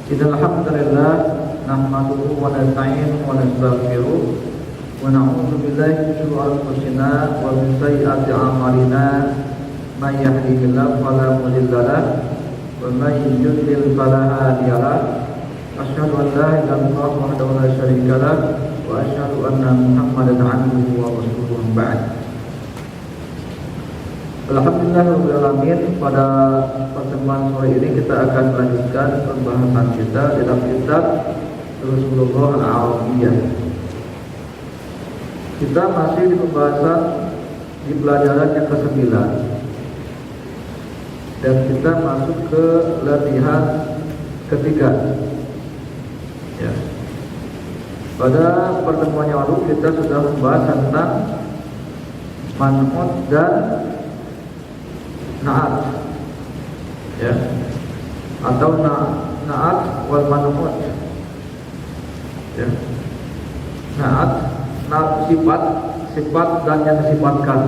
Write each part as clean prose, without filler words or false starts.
Innal hamdalillah nahmaduhu wa nasta'inuhu wa nastaghfiruh wa na'udzu billahi min shururi anfusina wa min sayyiati a'malina may yahdihillahu fala mudilla lahu wa may yudlil fala hadiya lahu. Asyhadu an la ilaha illallah wahdahu la syarika lahu wa asyhadu anna Muhammadan 'abduhu wa rasuluhu ba'd. Alhamdulillah alamin. Pada pertemuan sore ini kita akan melanjutkan pembahasan kita dalam kitab Rasulullah Al-Arabiyah. Kita masih di pembahasan di pelajaran yang ke-9 dan kita masuk ke latihan ketiga. Ya. Pada pertemuan yang lalu kita sudah membahas tentang man'ut dan na'at, ya, atau na'at wal man'ut, ya. Na'at sifat dan yang disifatkan,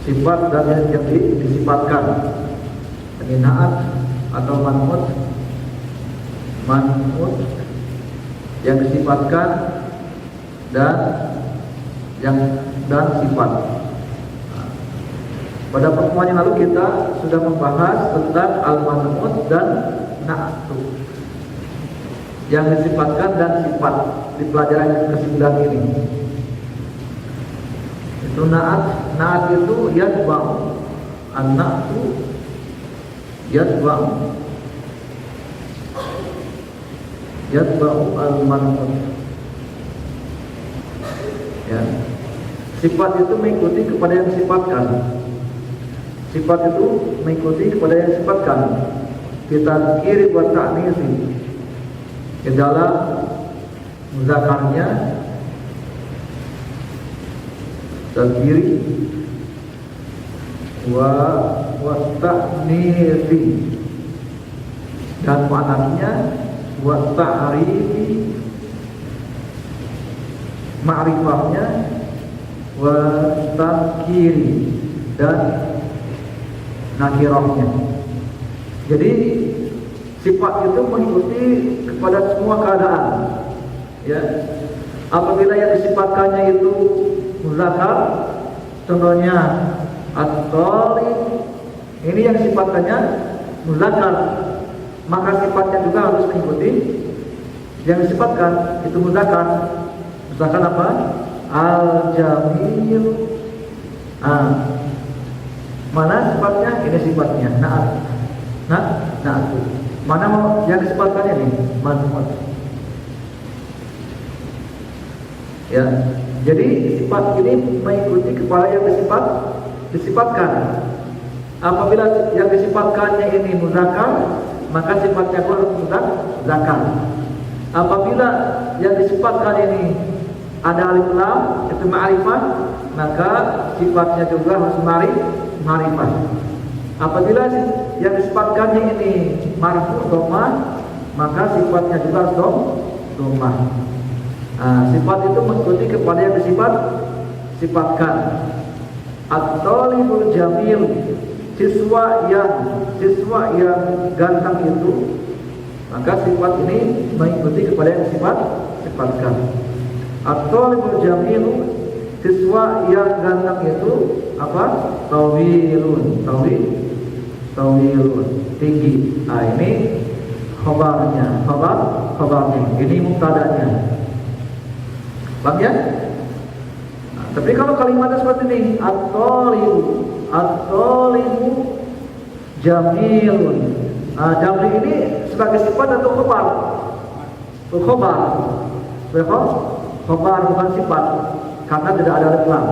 sifat dan yang disifatkan. Ini na'at atau man'ut yang disifatkan dan sifat. Pada pertemuan yang lalu kita sudah membahas tentang al-man'ut dan na'atu yang disifatkan dan sifat di pelajaran yang ke-9 ini. Itu na'at itu yatba'u, an-na'tu yatba'u al-man'ut. Ya. Sifat itu mengikuti kepada yang disifatkan. Sifat itu mengikuti kepada yang disifatkan. Kita kiri buat ta'nisi di dalam muzakarnya tadkiri wa ta'nisi dan maknanya wa ta'rifi, ma'rifahnya wa tadkiri dan nakirahnya. Jadi sifat itu mengikuti kepada semua keadaan, ya. Apabila yang disifatkannya itu muzakkar, contohnya at-talib, ini yang disifatkannya muzakkar, maka sifatnya juga harus mengikuti yang disifatkan itu muzakkar. Misalkan apa? Al-jamil. Mana sifatnya? Ini sifatnya na'at. Mana yang disifatkannya ini? Man'ut. Ya. Jadi sifat ini mengikuti kepada yang disifatkan. Apabila yang disifatkannya ini muzakkar, maka sifatnya harus muzakkar. Apabila yang disifatkan ini ada alif lam, itu ma'rifah, maka sifatnya juga harus ma'rifah. Apabila yang disifatkannya ini marfu dhammah, maka sifatnya juga harus dhammah. Sifat itu mengikuti kepada yang disifatkan. At-talibul jamil, siswa yang ganteng itu, maka sifat ini mengikuti kepada yang disifatkan. At-talibul jamil, siswa yang ganteng itu apa? Tawilun, tinggi. Ini khabarnya, ini mubtadanya. Paham ya? Tapi kalau kalimatnya seperti ini, at-talibu jamilun. Jamil ini sebagai sifat atau khabar? Khabar bukan sifat, karena tidak ada alif lam.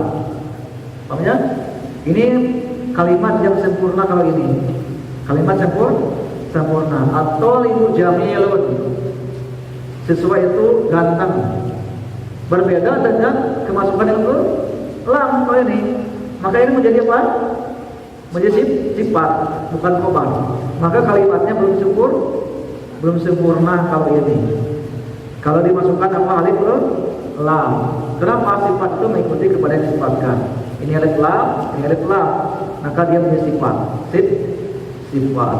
Paham ya? Ini kalimat yang sempurna. Kalau ini kalimat sempurna. At-talibu jamilun, siswa itu ganteng. Berbeda dengan kemasukan yang lam. Kalau ini, maka ini menjadi apa? Menjadi sifat, bukan khabar. Maka kalimatnya belum sempurna kalau ini. Kalau dimasukkan apa? Alif lam. Kenapa? Sifat itu mengikuti kepada yang disifatkan. Ini alif lam, maka dia punya sifat. sifat.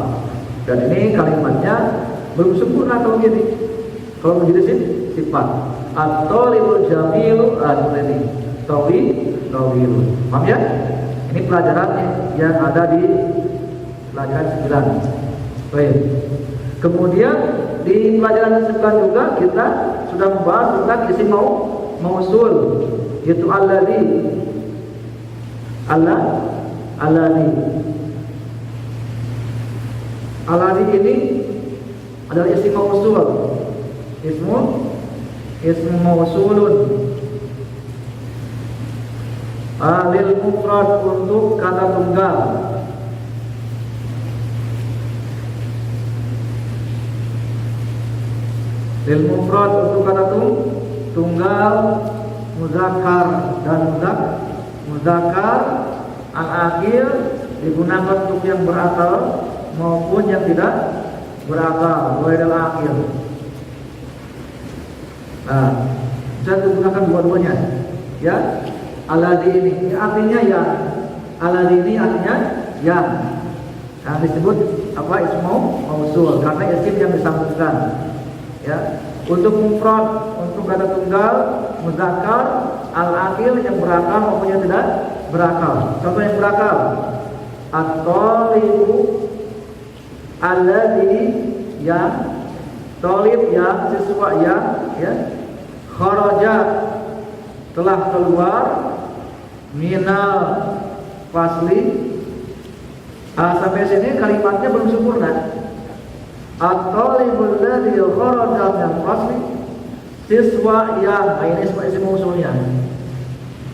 Dan ini kalimatnya belum sempurna kalau gini. Kalau menjadi sifat. At-talibul jamilu al-ladhi tawilun. Paham ya? Ini pelajaran yang ada di pelajaran 9. Baik. Kemudian di pelajaran 9 juga kita sudah membahas tentang isim mausul, yaitu alladhi. Alladhi ini adalah isim mausul. Ismu mausulun. Lil mufrad untuk kata tunggal. Lil mufrad untuk kata tunggal, muzakkar dan muzakkar al-akhir digunakan untuk yang berakal maupun yang tidak berakal, mulai dari akhir. Nah, bisa digunakan dua-duanya. Ya, alladhi ini artinya yang, alladhi ini artinya yang. Nah, disebut apa? Ismu mausul karena isim yang disambungkan. Ya, untuk mufrad, untuk kata tunggal, muzakkar, al-akhir yang berakal maupun yang tidak berakal. Contoh yang berakal, at-talibu alladhi yang, talib yang, siswa yang, ya, kharaja telah keluar, minal fasli. Sampai sini kalimatnya belum sempurna. At-talibul ladzi kharaja minal fasli, siswa yang, ini isim mausulnya.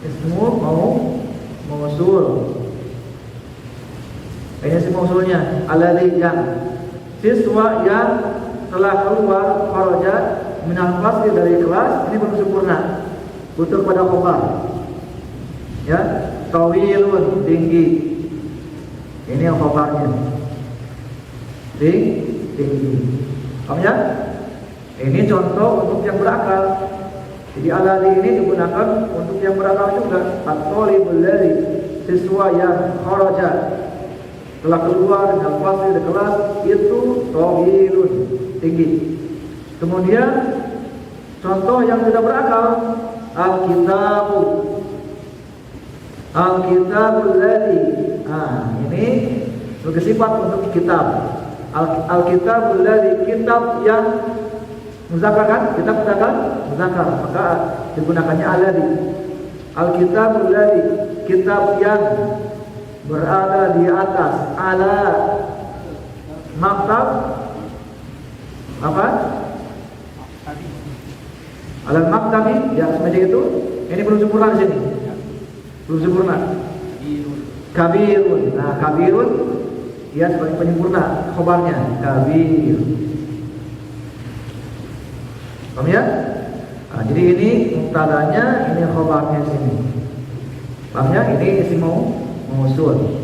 Ismu mausul. Ini isim mausulnya, alladzi yang, siswa yang telah keluar, kharaja minal fasli dari kelas, ini belum sempurna. Butuh pada khabar. Ya, tawilun tinggi. Ini yang khabarnya. Tinggi. Paham ya? Ini contoh untuk yang berakal. Jadi alladzi ini digunakan untuk yang berakal juga. At-talibul ladzi, siswa yang kharaja telah keluar dengan fasli dari kelas, itu tawilun tinggi. Kemudian contoh yang tidak berakal, Al-kitabul ladzi. Ini sebagai sifat untuk kitab. Al-kitabul ladzi, kitab yang muzakkar kan? Kitab muzakkar, maka digunakannya alladzi. Al-kitabul ladzi, kitab yang berada di atas, ala maktab apa? Alal maktabi, di atas meja itu. Ini belum sempurna di sini. Belum sempurna. Kabirun. Nah, kabirun dia sebagai penyempurna khabarnya, kabir. Paham ya? Nah, jadi ini mubtadanya, ini khabarnya di sini. Paham ya? Ini isim mausul.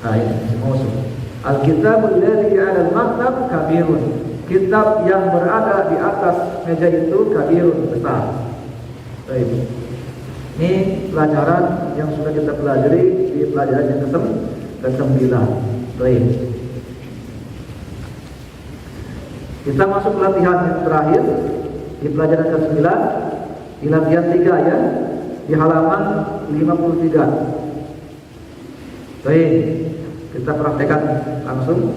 Nah, ini isim mausul. Al-kitabul ladzi 'alal maktab kabirun. Kitab yang berada di atas meja itu kabirun, besar. Baik. Ini pelajaran yang sudah kita pelajari di pelajaran yang ke-9. Baik. Kita masuk latihan yang terakhir di pelajaran ke-9, di latihan 3 ya, di halaman 53. Baik, kita praktekkan langsung.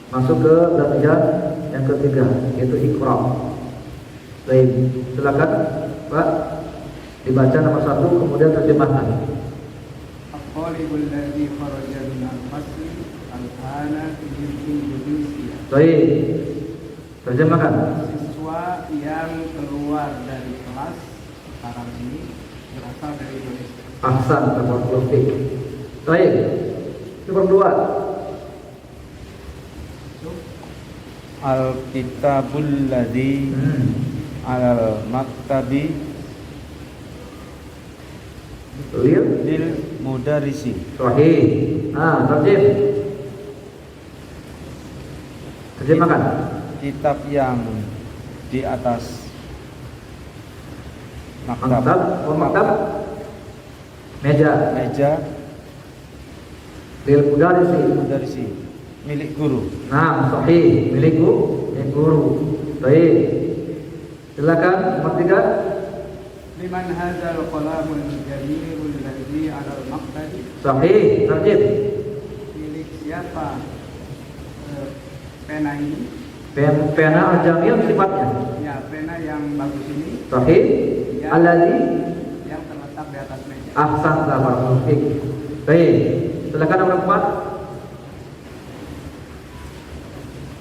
Masuk ke latihan yang ketiga, yaitu Iqra. Baik, silakan Pak, dibaca nomor 1 kemudian terjemahkan. At-talibul ladzi kharaja minal fasli al-ana fi Indonesia. Baik, terjemahkan. Siswa yang keluar dari kelas sekarang ini berasal dari Indonesia. Ahsan, barakallahu fiik. Baik. Nomor 2. Al-kitabul ladzi alal maktabi lil mudarrisi. Sahih. Terjemahkan. Kitab yang di atas Maktab. Meja. lil mudarisi. mudarisi, milik guru. Nah, sahih, milik guru. Baik. Silakan nomor 3. Liman hadzal qalamul jamilul ladzi 'alal maqtadi. Sahih, tarjib. Milik siapa pena ini? Pena al-jamil sifatnya. Ya, pena yang bagus ini Sahih. Alladzi yang terletak di atas meja. ahsan barakallahu fik. Baik. Silakan nomor 4.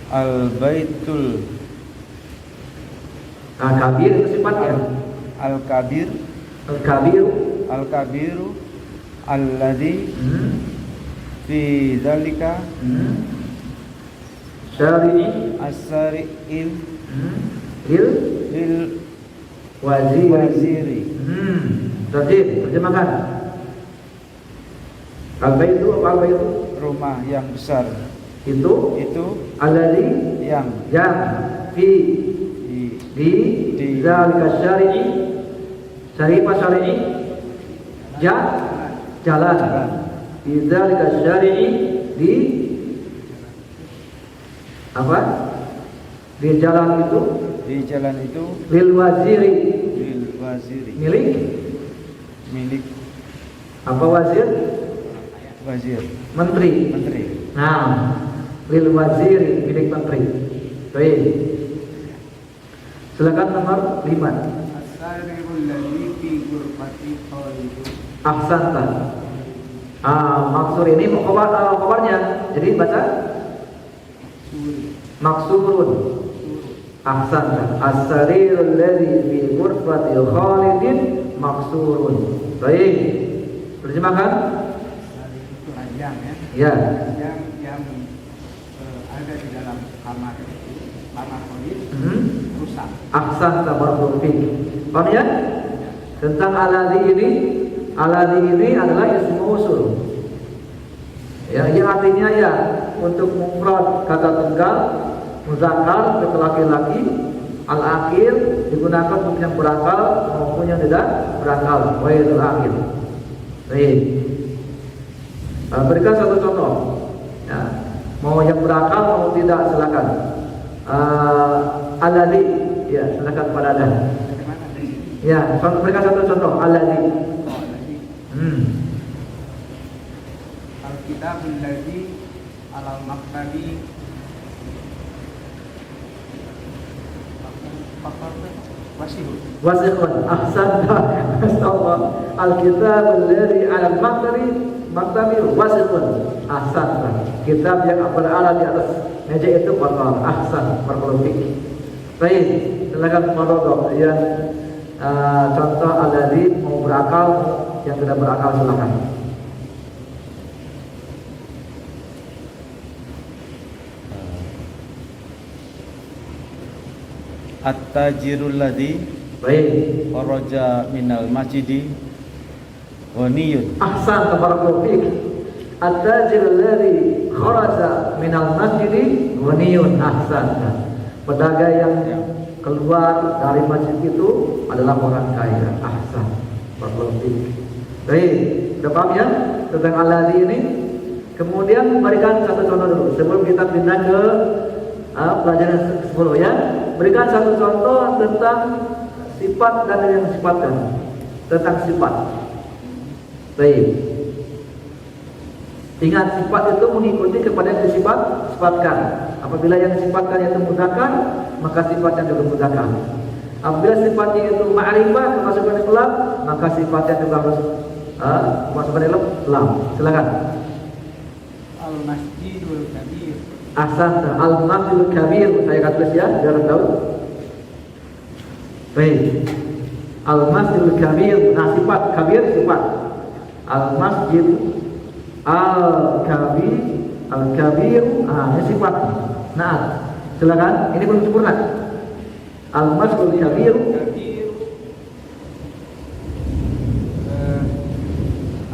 Al-baitul Nah, kabir itu sifatnya. al-kabir, Al-kabir. al-kabiru alladzi fi dzalika Syari'i as-sari'il lil lil waziri. waziri. Tarjib, terjemahkan. Al-baitu apa al-baitu? Rumah yang besar Itu itu alladzi yang yang fi di di zalika syari'i. Syari'i apa syari'i? Jalan. Di zalika syari'i di apa? Di jalan itu di jalan itu lil waziri. lil waziri, milik Apa wazir? wazir, Menteri. menteri. Nah, lil waziri, milik menteri. Baik. Silakan nomor 5. As-sari'ul ladzi fi ghurfati talibin. Ahsanta. Maksur ini khabarnya. Jadi baca maksurun. Ahsanta. As-sarirul ladzi fi ghurfati Khalidin maksurun. Baik. Terjemahkan? Itu ranjang ya. Ya. Yang ada di dalam kamar itu, kamar Khalid rusak. Ahsanta barakallahu fik. Paham ya? Tentang alladzi ini adalah ismu usul. Ya, yang artinya ya untuk mufrad kata tunggal, muzakkar untuk laki-laki, al-akhir digunakan untuk yang berakal maupun yang tidak berakal, ghairul akhir. Baik. Berikan satu contoh. Ya, mau yang berakal mau tidak silakan. Alladzi, ya silakan pada Anda. Bagaimana di sini? Ya, berikan satu contoh. Alladzi. Oh, lagi. Al-kitabul ladzi 'alal maktabi. Wasiqun. Ahsanta. Astagfirullah. Al-kitabul ladzi 'alal maktabi wasiqun. Ahsanta. Kitab yang berada di atas meja itu kotor. Ahsan. Barakallahu fik. Baik, silakan Pak yang contoh alladzi mau berakal, yang tidak berakal silakan. At-tajirul ladzi Baik. kharaja minal masjidi ghaniyun. Ahsan barakallahu fik. At-tajir alladzi kharaja minal masjid ghaniyun. Ahsan. Pedagang yang keluar dari masjid itu adalah orang kaya. Ahsan. Barakallahu fik. Baik, sudah paham ya tentang alladzi ini? Kemudian berikan satu contoh dulu sebelum kita pindah ke pelajaran 10 ya. Berikan satu contoh tentang sifat dan yang disifatkan. Tentang sifat. Baik. Ingat, sifat itu mengikuti kepada yang disifatkan. Apabila yang disifatkan itu mudzakkar, maka sifatnya juga mudzakkar. Apabila sifatnya itu ma'rifah, masukkan di lam, maka sifatnya juga harus masukkan di lam. Silakan. Al-masjidul kabir. Ahsan. Al-masjidul kabir, saya akan tulis ya, biar tahu. Baik. Al-masjidul kabir, nah sifat kabir sifat. Al-masjid Al-kabir, ini sifat. Nah, silakan. Ini belum sempurna. Al-masjidul kabir. Kabir.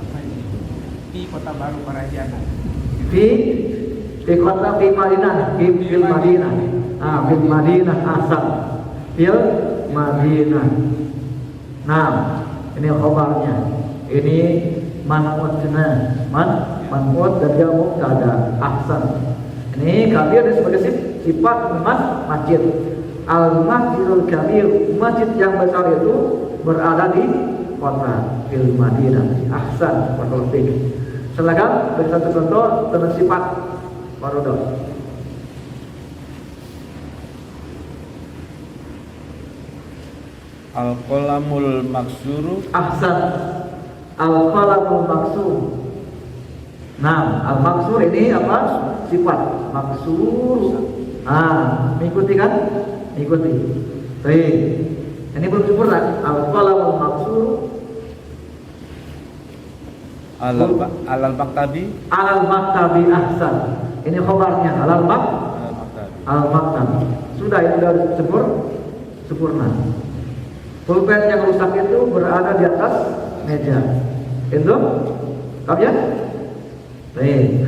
Apa ini? Di Kota Baru Parahiangan. Fi Madinah. Fi Madinah asal. Fil Madinah. Nah, ini khabarnya. Ini man'utna man'ut dan dia mubtada. Ahsan. Ini kabir sebagai sifat masjid. Al-Masjidul Kabir, masjid yang besar itu berada di kota fil Madinah. Ahsan, barakallahu fiik. Silakan beri satu contoh tentang sifat Farodo. Al-qalamul maksuru. Ahsan. Al-qalamul maksur. Nah, al-maksur ini apa? Sifat maksur. Mengikuti kan? Mengikuti. Baik. Ini belum sempurna. Al-qalamul maksur. Al-maktabi. Al-maktabi. Ahsan. Ini khabarnya. Al-maktabi. Sudah, itu sudah sempurna. Pulpen yang rusak itu berada di atas meja. Itu? Kamu ya? Baik.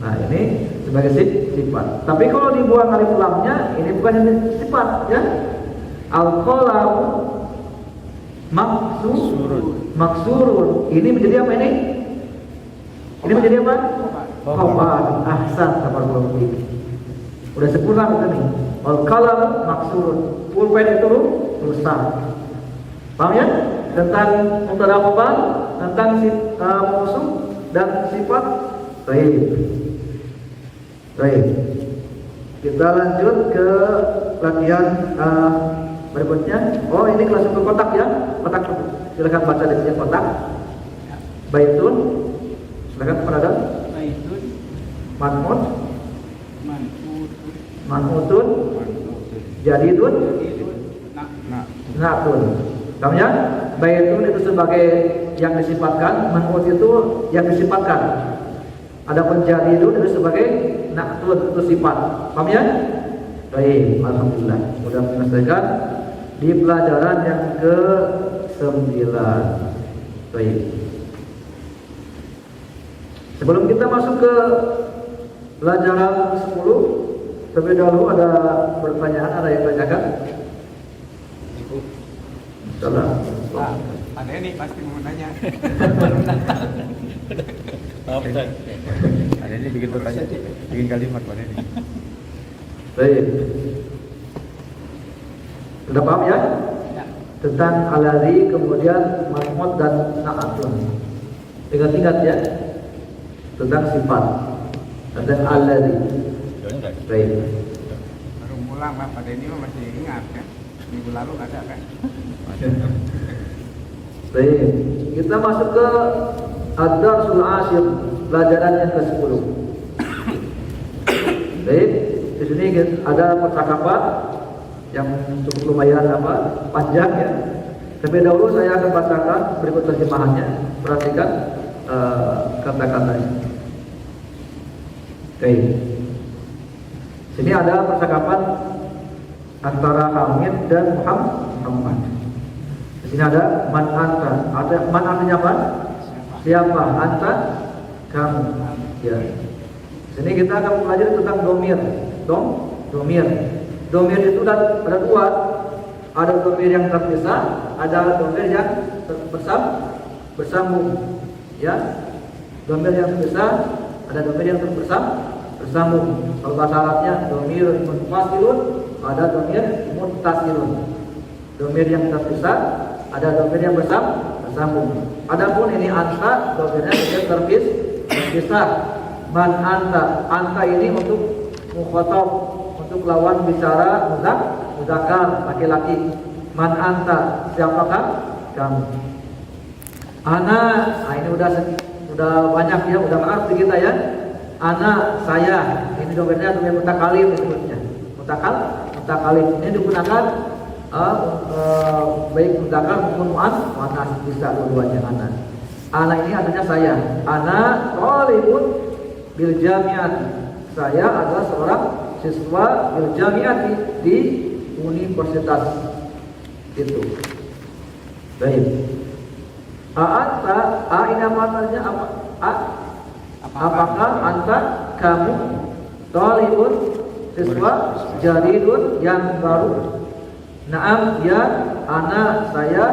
Nah, ini sebagai sifat. Tapi kalau dibuang alif lamnya, ini bukan ini sifat, ya. Al-qalam maksurun. Ini menjadi apa ini? Ini menjadi apa? Khabar. Ahsan, barakallahu fiik. Udah sempurna kita nih. Al-qalam maksurun. Pulpen itu rusak. Paham ya? Tentang mubtada khabar, tentang mausuf dan sifat. Baik. Kita lanjut ke latihan berikutnya. Oh, ini kelas untuk kotak ya. Kotak. Silakan baca di sini kotak. Baitun. Silakan penada. Baitun. Man'utun. Jadidun. Na'tun. Kamu ya? Baitun itu sebagai yang disifatkan, man'ut itu yang disifatkan. Adapun jadidun itu sebagai na'tun, itu sifat. Paham ya? Baik, alhamdulillah. Sudah menyelesaikan di pelajaran yang ke-9. Baik. Sebelum kita masuk ke pelajaran 10, terlebih dahulu ada pertanyaan, ada yang tanyakan? Insyaallah. Pak Denny pasti mau nanya. Ada ini bikin pertanyaan, bikin kalimat Pak Denny. Baik. Sudah paham ya? Tentang alladzi, kemudian man'ut dan na'atun. Ingat-ingat ya. Tentang sifat. Tentang alladzi. Baik. Baru pulang Pak Denny masih ingat kan? Minggu lalu ada kan? Baik. Kita masuk ke ad-darsul asyir, pelajaran yang ke-10. Baik. Di sini ada percakapan yang cukup lumayan panjang ya. Terlebih dahulu saya akan bacakan berikut terjemahannya. Perhatikan kata-katanya. Baik. Sini ada percakapan antara Hamid dan Muhammad. Di sini ada man anta. Ada man artinya apa? Siapa? Anta? Kamu. Ya. Di sini kita akan belajar tentang domir. Domir. Domir itu ada dua. Ada domir yang terpisah, ada domir yang bersambung. Ya. Domir yang terpisah, ada domir yang bersambung. Kalau bahasa Arabnya domir munfasilun, ada domir muttasilun. Domir yang terpisah, ada domir yang bersambung. Adapun ini anta, domirnya terpisah. Man anta ini untuk mukhatab, untuk lawan bicara muzakkar, laki-laki. Man anta, siapakah kamu? Ana, ini udah banyak ya, udah maaf kita ya. Ana, saya. Ini domirnya domir mutakalim disebutnya. Mutakalim ini digunakan baik mudzakkar maupun muannas, bisa dua-duanya. Ana ini artinya saya. Ana thalibun bil jami'ati. Saya adalah seorang siswa bil jami'ati di universitas itu. Baik. Anta, ini apa artinya? Apakah anta, kamu thalibun, siswa jadidun yang baru? Naam, ya, ana, saya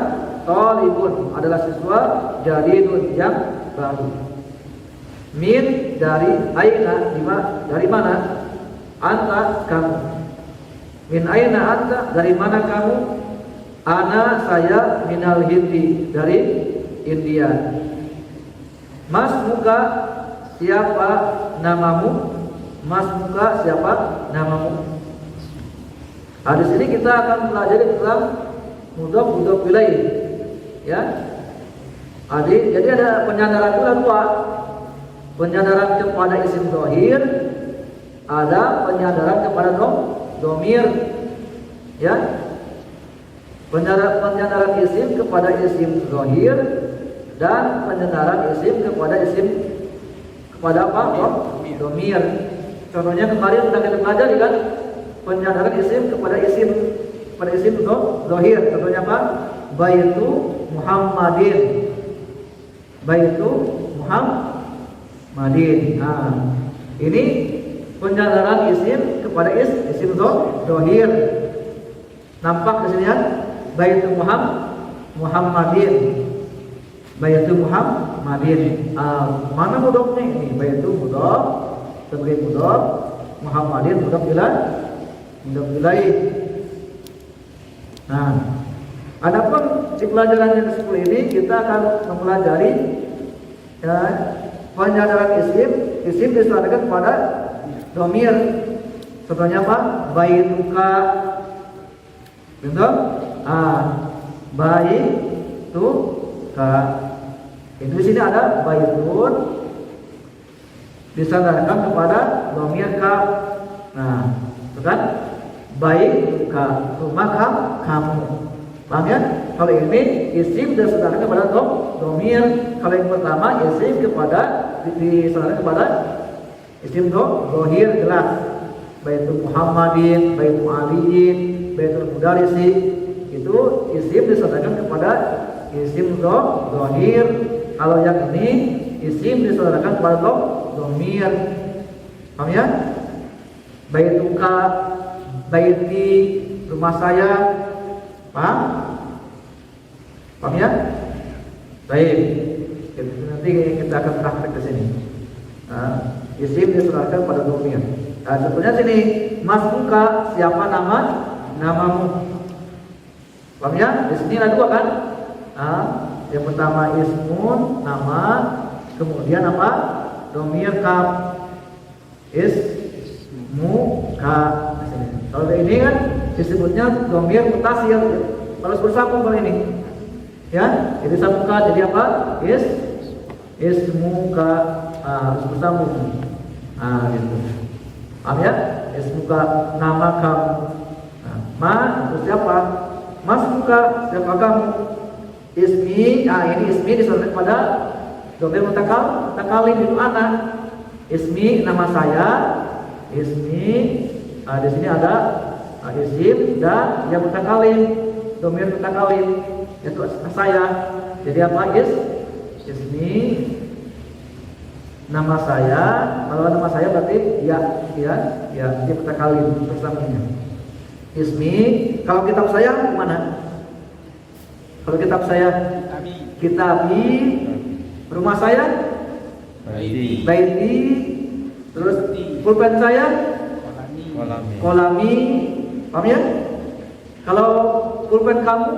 thalibun adalah siswa jadidun yang baru. Min dari aina, dari mana? Anta kamu. Min aina anta, dari mana kamu? Ana saya minal Hindi, dari India. Mas muka siapa namamu? Mas muka siapa namamu? Nah, di sini kita akan pelajari tentang mudhof ilaih. Ya. Jadi ada penyandaran dua. Penyandaran kepada isim dhohir, ada penyandaran kepada domir. Ya. Penyandaran isim kepada isim dhohir dan penyandaran isim kepada apa? Domir. Contohnya kemarin sudah kita pelajari kan, penyandaran isim kepada isim dhohir. Contohnya apa? Baitu Muhammadin. Baitu Muhammadin. Nah, ini penyandaran isim kepada isim dhohir. Nampak di sini ya? Baitu Muhammadin. Baitu Muhammadin. Mana mudhofnya ini? Baitu mudhof sebagai mudhof, Muhammadin mudhof ilaih. Nah, adapun di pelajaran yang ke-10 ini kita akan mempelajari ya, penyandaran isim diserahkan kepada domir. Contohnya apa? Baituka. Betul? Baituka. Itu di sini ada baitun disandarkan kepada domir ka. Nah, itu kan? Baituka, rumah kamu. Paham ya? Kalau ini isim disandarkan kepada domir. Kalau yang pertama isim disandarkan kepada isim dhohir jelas. Baitu Muhammadin, baitu Aliin, baitul mudarisi, itu isim disandarkan kepada isim dhohir. Kalau yang ini isim disandarkan kepada domir. Paham ya? Baituka, baiti, rumah saya. Paham? Paham ya? Baik. Nanti kita akan praktek ke sini. Nah, isim disandarkan pada domir. Nah, contohnya sini, Mas muka siapa namamu? Paham ya? Di sini ada dua kan? Nah, yang pertama ismun, nama, kemudian apa? Domir kaf. Ismuka. Kalau ini kan disebutnya domir mutasil, harus bersambung kalau ini. Ya, jadi samuka jadi apa? Ismuka. Harus bersambung. Gitu. Paham ya? Ismuka, nama kamu. Nah, ma itu siapa? Mas muka siapa kamu? Ismi, ini ismi disandarkan pada domir mutakalim itu anak. Ismi nama saya. Ismi, di sini ada isim dan yang mutakalim, domir mutakalim yaitu saya. Jadi apa? Ismi, nama saya. Kalau nama saya berarti dia mutakalim bersamanya. Ismi. Kalau kitab saya mana? Kalau kitab saya kitabi. Rumah saya baiti. Terus pulpen saya kolami. Paham ya? Kalau pulpen kamu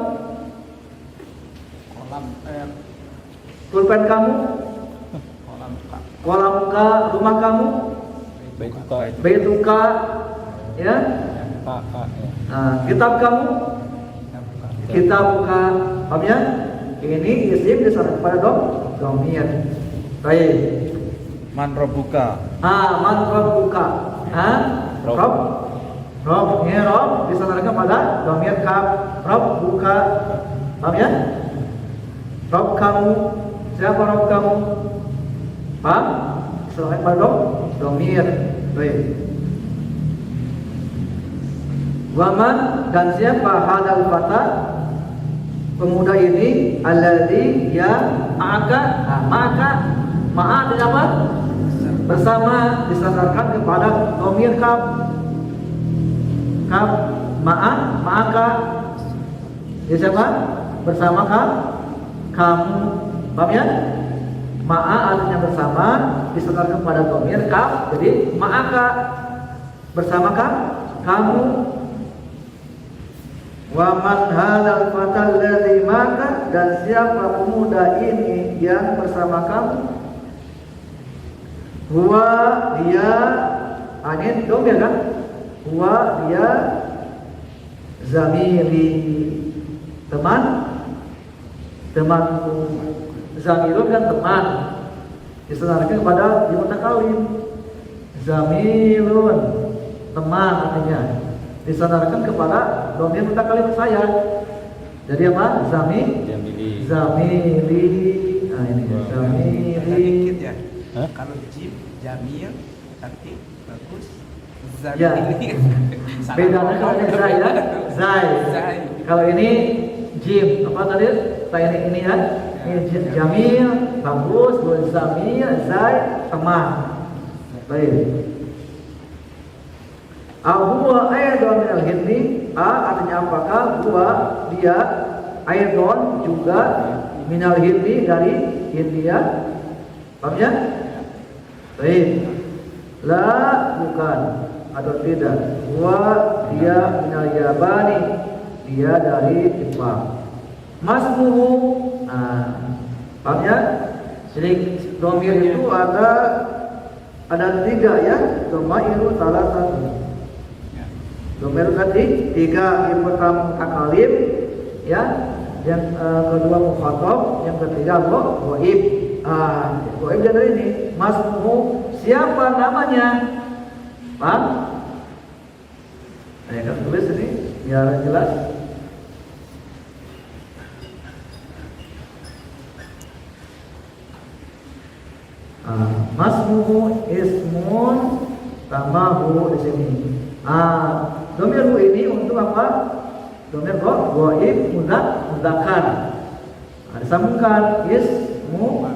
pulpen kamu kolamuka. Rumah kamu baituka. Ya. Kitab kamu kitabuka. Paham ya? Ini isim disandarkan pada domir. Baik. Man rabbuka. Man rabbuka. Rob disandarkan pada domir kaf. Rabbuka. Paham ya? Rob kamu. Siapa rob kamu? Paham? Disandarkan pada domir. Baik. Waman dan siapa hadal fata pemuda ini alladzi ya maka ma'a apa? Bersama disandarkan kepada domir kaf ma'aka. Dia siapa? Bersama kamu. Paham ya? Ma'a artinya bersama, disandarkan pada dhamir kaf, jadi ma'aka, bersamakah kamu. Wa man hadzal fatal ladzi maka, dan siapa pemuda ini yang bersama kamu. Huwa dia, angin dhamir kan? Huwa dia zamili, temanku. Zamilun kan teman, disandarkan kepada mutakalim. Zamilun teman artinya, disandarkan kepada dhamir mutakalim saya. Jadi apa? Zamili. Nah ini zamili. Dikit ya. Hah? Kalau jim, jamil, cantik, bagus. Ya. Bedanya kalau ini zai ya, zai. Kalau ini jim, apa tadi? Saya ini ya. Ini jamil, bagus, zamil, zai, teman. Baik. Huwa aidon al-hindi, artinya apakah? Huwa dia, aidon juga, minal hindi dari Hindia. Paham ya? Baik. La bukan atau tidak. Huwa dia minal Yabani, dia dari Jepang. Masmuhu, paham ya? Jadi dhamir itu ada tiga ya. Dhamairu salah satu. Dhamir tadi tiga, yang pertama takalim, ya. Yang kedua mukhatab, yang ketiga ghaib. Ghaib dari ini. Masmuhu, siapa namanya? Paham? Saya akan tulis ini biar jelas. Masmuhu ismun tamahu di sini. Dhamir ini untuk apa? Dhamir ghaib mudzakkar. Disambungkan ismu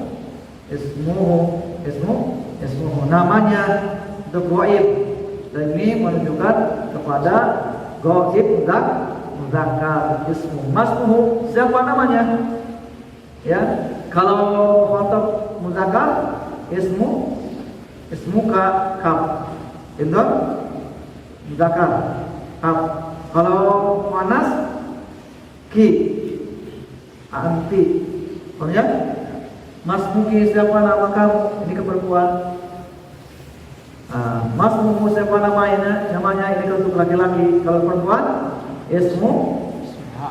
namanya untuk ghaib. Dan ini menunjukkan kepada ghaib mudzakkar. Ismu masmuhu, siapa namanya? Ya, kalau khatab mudzakkar ismuka kaf. Itu mudzakkar kaf. Kalau muannas ki, anti. Paham ya? Masmuki, siapa nama kamu? Ini ke perempuan. Masmuhu, siapa namanya ini untuk laki-laki. Kalau perempuan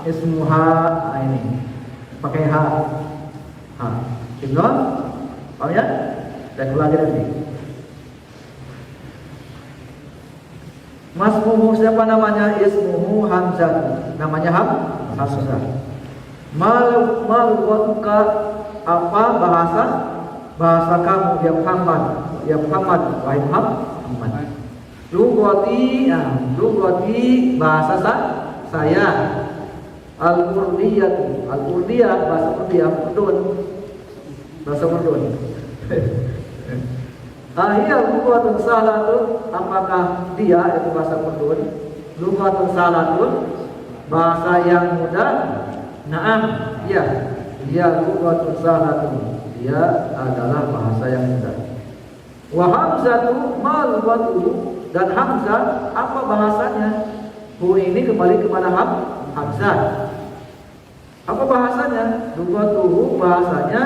ismuha, ini pakai ha. Itu paham ya? Dan belajar ini. Masmuhu, siapa namanya? Ismuhu Hamzah, namanya Hamzah. Mal watuka, apa bahasa kamu ya Muhammad, wahai Muhammad. Lugati bahasa saya. Al-Urdiyah bahasa Urdun. Ahiyah lughatun salatun, apakah dia itu bahasa Urdun? Lughatun salatun, bahasa yang mudah. Naam, ya. Dia lughatun salatun, dia adalah bahasa yang mudah. Wa hamzatu ma lughatuhu, dan Hamzah apa bahasanya? Hu ini kembali kepada Hamzah. Apa bahasanya? Lughatuhu, bahasanya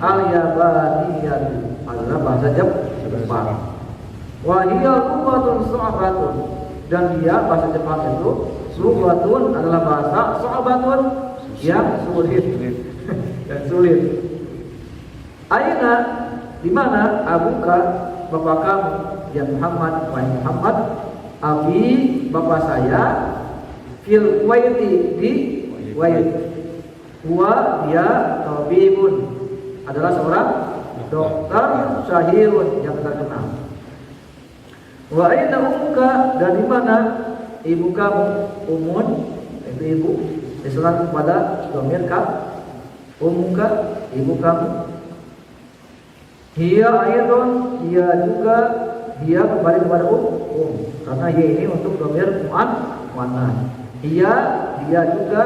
al-yabaniyatu, adalah bahasa Jepang. Wa hiya lughatun su'abatun, dan dia bahasa Jepang itu lughatun adalah bahasa su'abatun, yang sulit. Dan sulit. Aina, di mana? Abuka, bapak kamu, ya Muhammad, wahai Muhammad. Abi, bapak saya. Fil Kuwaiti, di Kuwait. Huwa, dia tabibun, adalah seorang dokter syahirun yang terkenal. Wa aina ummuka, dan di mana ibu kamu? Umun, itu ibu, diserang kepada dhamir kaf. Ummuka, ibu kamu. Hiya aidon, dia juga, dia kembali kepada karena ya ini untuk dhamir muannas. Hiya, dia juga.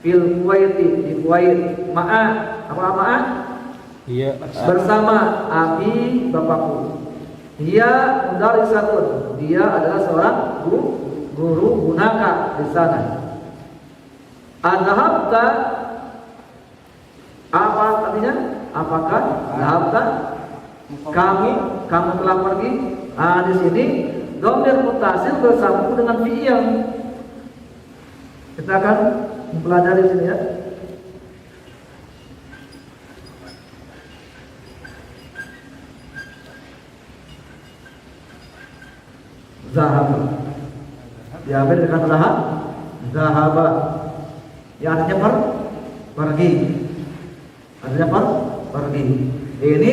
Fil Kuwaiti, di Kuwait. Ma'a, apa ma'a? Iya. Bersama abi bapakku. Dia mudarisatun. Dia adalah seorang guru gunaka di sana. Adhabta, apa artinya? Apakah adhabta? Kamu telah pergi. Di sini dhamir mutasil bersambung dengan fi'il. Kita akan mempelajari sini ya. Zahaba. Diambil dengan zahaba. Ya artinya pergi. Artinya pergi. Ini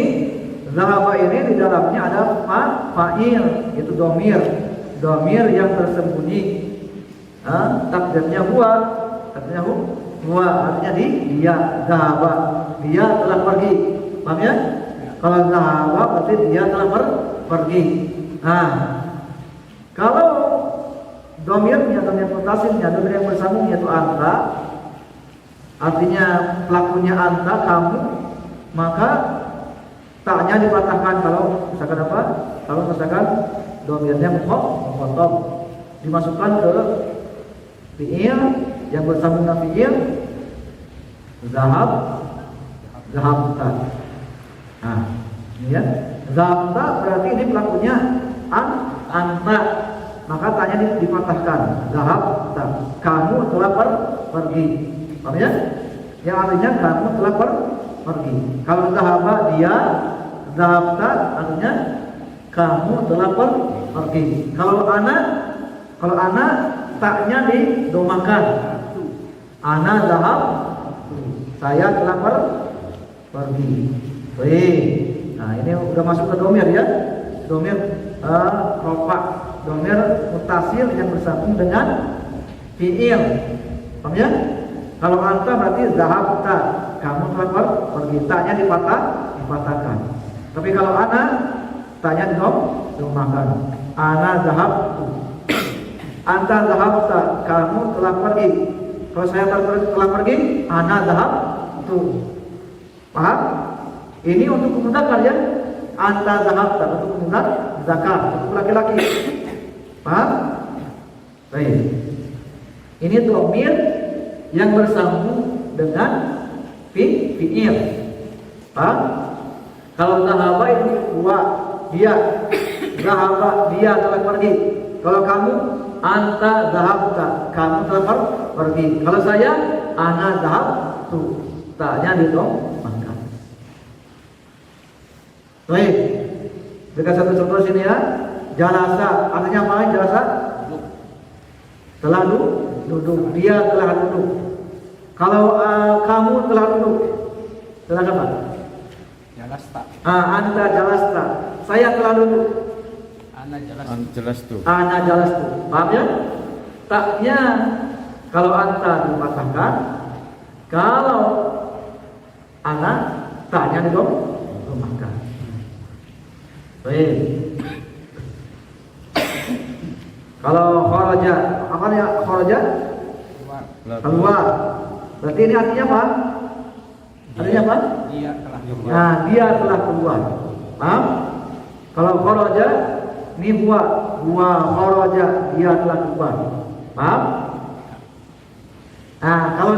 zahaba ini di dalamnya ada fa'il, itu domir yang tersembunyi. Takdirnya huwa, artinya dia zahaba, dia telah pergi. Paham ya? Kalau zahaba berarti dia telah pergi. Kalau domirnya, domir mutasilnya, domir yang bersambung yaitu anta, artinya pelakunya anta, kamu, maka taknya dipatahkan. Kalau misalkan apa? Kalau misalkan domirnya mukhatab, dimasukkan ke fi'il yang bersambung dengan fi'il zahabta. Ini ya. Zahabta berarti ini pelakunya anta, maka taknya dipatahkan. Zahabta, kamu telah pergi. Paham ya? Yang artinya kamu telah pergi. Kalau zahaba dia, zahabta artinya kamu telah pergi. Kalau anak taknya didomakan. Ana zahab, saya telah pergi. Baik. Nah, ini udah masuk ke domir ya. Domir rofa, domir mutasil yang bersambung dengan fi'il. Paham ya? Kalau anta berarti zahabta, kamu telah pergi. Taknya dipatahkan. Tapi kalau ana, taknya didomakan. Ana zahabtu. Anta zahabta, kamu telah pergi. Kalau saya telah pergi, ana zahabtu. Paham? Ini untuk memudahkan ya. Anta zahabta untuk memudah zakar untuk laki-laki. Paham? Baik. Ini domir yang bersambung dengan fi'il. Paham? Kalau zahaba ini huwa, dia. Zahaba, dia telah pergi. Kalau kamu, anta zahabta, kamu telah pergi. Kalau saya, ana zahabtu, taknya didomakan. Baik. Berikan satu contoh sini ya. Jalasa, artinya apa? Jalasa telah duduk. Dia telah duduk. Kalau kamu telah duduk, telah apa? Jalasta. Anta jalasta. Saya telah duduk. Ana jalastu. Paham ya? Taknya kalau anta dipatahkan, kalau ana taknya didomakan. Baik. Kalau kharaja, apa ya kharaja? Keluar. Berarti ini artinya apa? Artinya apa? Dia telah keluar. Nah, dia telah keluar. Paham? Kalau kharaja, ini huwa kharaja, dia telah keluar. Paham? Nah, kalau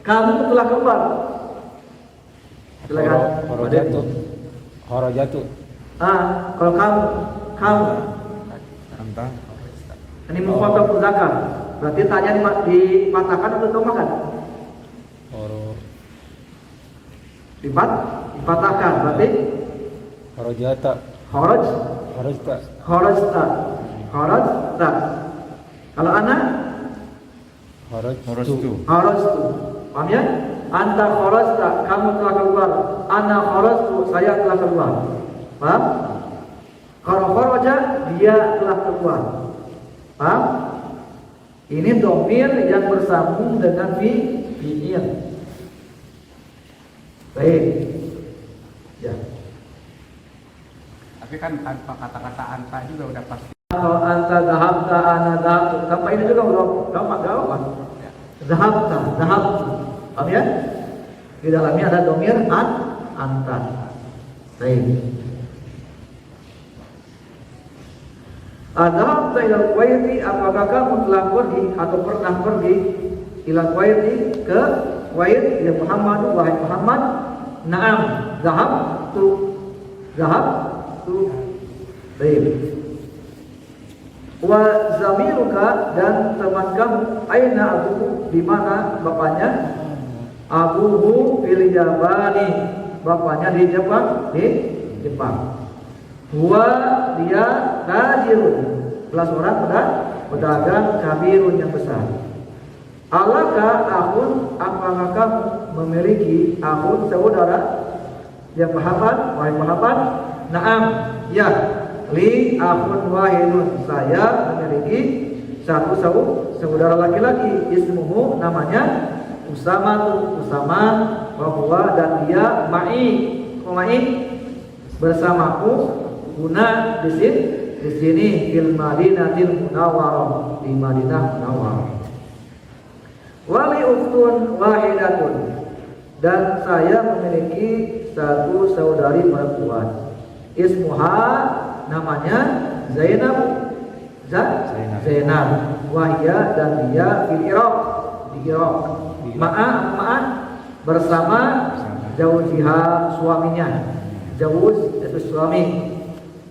kamu telah keluar. Silakan. Kharajatu. Kalau kamu Anta. ini mukhatab muzakkar. Berarti tanya dipatahkan atau didomakan? Dipatahkan. Berarti Kharajata. Kharajta. Kalau anak Kharajtu. Paham ya? Anta kharajta, kamu telah keluar. Ana kharajtu, saya telah keluar. Paham? Kalau kharaja, dia telah keluar. Paham? Ini domir yang bersambung dengan fi'il. Baik. Ya. Tapi kan tanpa kata-kata anta juga udah pasti. Kalau anta zahabta, ana zahabtu. Tanpa ini juga udah gampang. Zahabta. Paham ya? Di dalamnya ada domir anta. Baik. Adhabta ila Kuwaiti, apakah kamu telah pergi atau pernah pergi ila Kuwaiti, ke Kuwait, ya Muhammad, wahai Muhammad? Naam, zahabtu. Baik. Wa zamiruka, dan teman kamu, aina abuhu, di mana bapaknya? Abuhu fil Yabani, bapaknya di Jepang. Huwa, dia tajirun, belas orang pedagang kabirun yang besar. Alaka akhun, apakah kamu memiliki akhun, saudara? Ya Muhammad, wahai Muhammad. Naam, ya. Li akhun wahidun, saya memiliki satu saudara laki-laki. Ismuhu, namanya Usama, wa huwa, dan dia ma'i bersamaku. Guna di sini fil Madinatil Munawwarah, di Madinah Munawwarah. Wali ukhtun wahidatun, dan saya memiliki satu saudari perempuan. Ismuha, namanya Zainab. Wahia, dan dia fil Iraq, di Iraq. Ma'a bersama Zawjiha, suaminya. Zawj itu suami.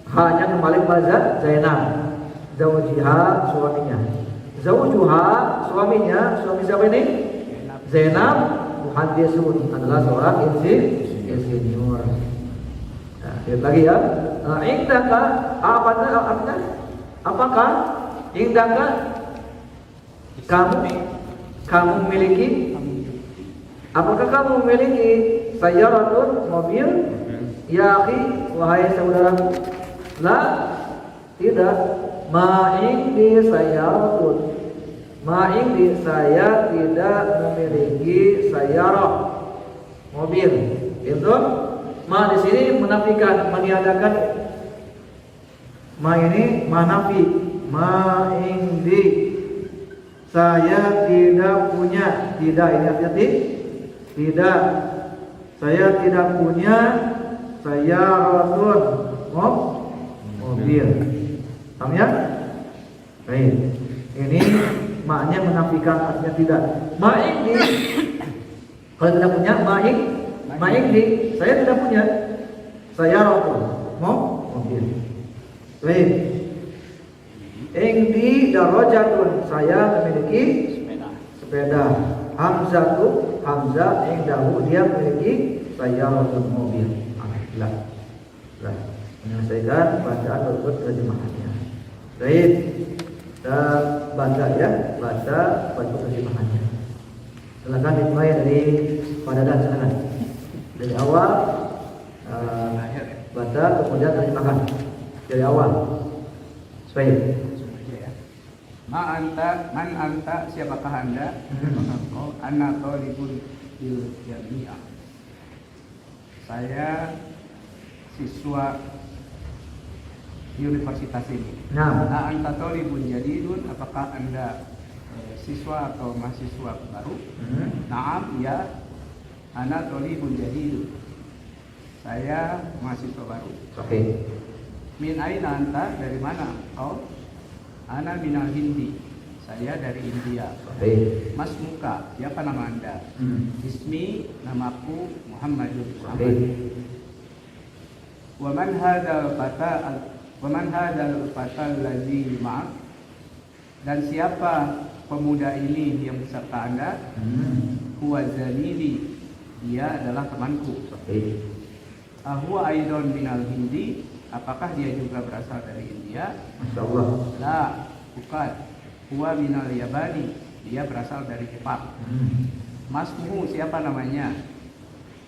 Hanya kembali pada Zainab. Zawjiha, suaminya. Zawjuha, suaminya. Suami siapa ini? Zainab. Muhaddisun, adalah seorang insinyur. Nah, lihat lagi ya. Indaka, apakah indaka kamu memiliki? Apakah kamu memiliki sayyaratun, mobil? Ya akhi, wahai saudaraku. La, tidak. Ma'indi sayyaratun. Ma'indi, saya tidak memiliki sayyarah, mobil. Itu ma di sini menafikan, meniadakan. Ma ini manafi. Ma'indi, saya tidak punya. Tidak, ini artinya tidak. Saya tidak punya sayyaratun, mobil. Paham ya? Baik. Ini maknanya menafikan, artinya tidak. Ma'indi, kalau tidak punya, ma'indi, saya tidak punya sayyaratun, mobil. Baik. Indi darajatun, saya memiliki sepeda. Hamzah indahu, dia memiliki sayyaratun, mobil. Alhamdulillah. Menyelesaikan bacaan berikut terjemahannya. Baik. Kita baca ya, baca terjemahannya. Silakan dimulai dari padadan, silakan. Dari awal baca, kemudian terjemahkan dari awal. Baik. Man anta, siapakah anda? Ana thalibun bil jami'ah. Saya siswa universitas ini. Nah, Anta thalibun jadidun, apakah anda siswa atau mahasiswa baru? Naam, ya. Ana thalibun jadidun, saya mahasiswa baru. oke. Min aina anta, dari mana kau? Ana minal Hindi, saya dari India. Oke. Mas muka, siapa nama anda? Ismi, namaku Muhammadun. Oke. Wa man hadzal fata allazi ma'ak, dan siapa pemuda ini yang beserta anda? Huwa zamili, dia adalah temanku. Oke. Huwa aidon minal Hindi, apakah dia juga berasal dari India? Masya Allah. La, bukan. Huwa minal Yabani, dia berasal dari Jepang. Masmuhu, siapa namanya?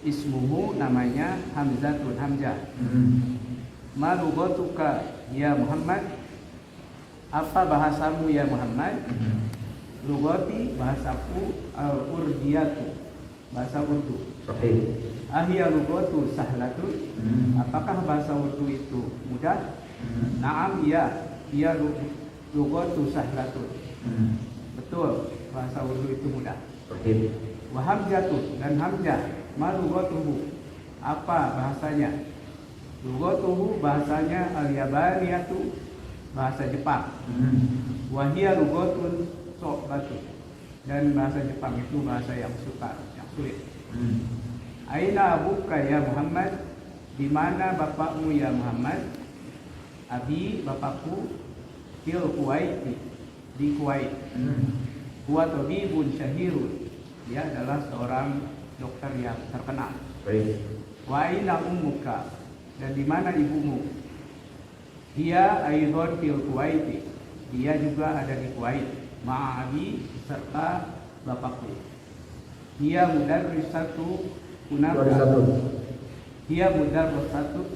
Ismuhu, namanya Hamzatun, Hamzah. Ma lughatuka ya Muhammad, apa bahasamu ya Muhammad? Lughati, bahasaku, al-urdiyatu, bahasa Urdu. Oke. Ahya lughatu sahlatun, apakah bahasa Urdu itu mudah? Naam, ya, dia lughatu sahlatun. Betul, bahasa Urdu itu mudah. Oke. Wa hamzatun, dan hamzah, ma lughatuhu, Apa bahasanya? Lughatuhu, bahasanya al-yabaniyatu, bahasa Jepang. Wahia lughatun so'batu, dan bahasa Jepang itu bahasa yang sukar, yang sulit. Aina abuka ya Muhammad, di mana bapakmu ya Muhammad? Abi, bapakku, fil Kuwait, di Kuwait. Huwa tabibun syahirun, dia adalah seorang dokter yang terkenal. Baik. Wa aina ummuka, dan di mana ibumu? Dia aidon fil Kuwait, dia juga ada di Kuwait. Ma'abi, serta bapakku. Dia mudarrisatu hunaka. Dia mudarrisatun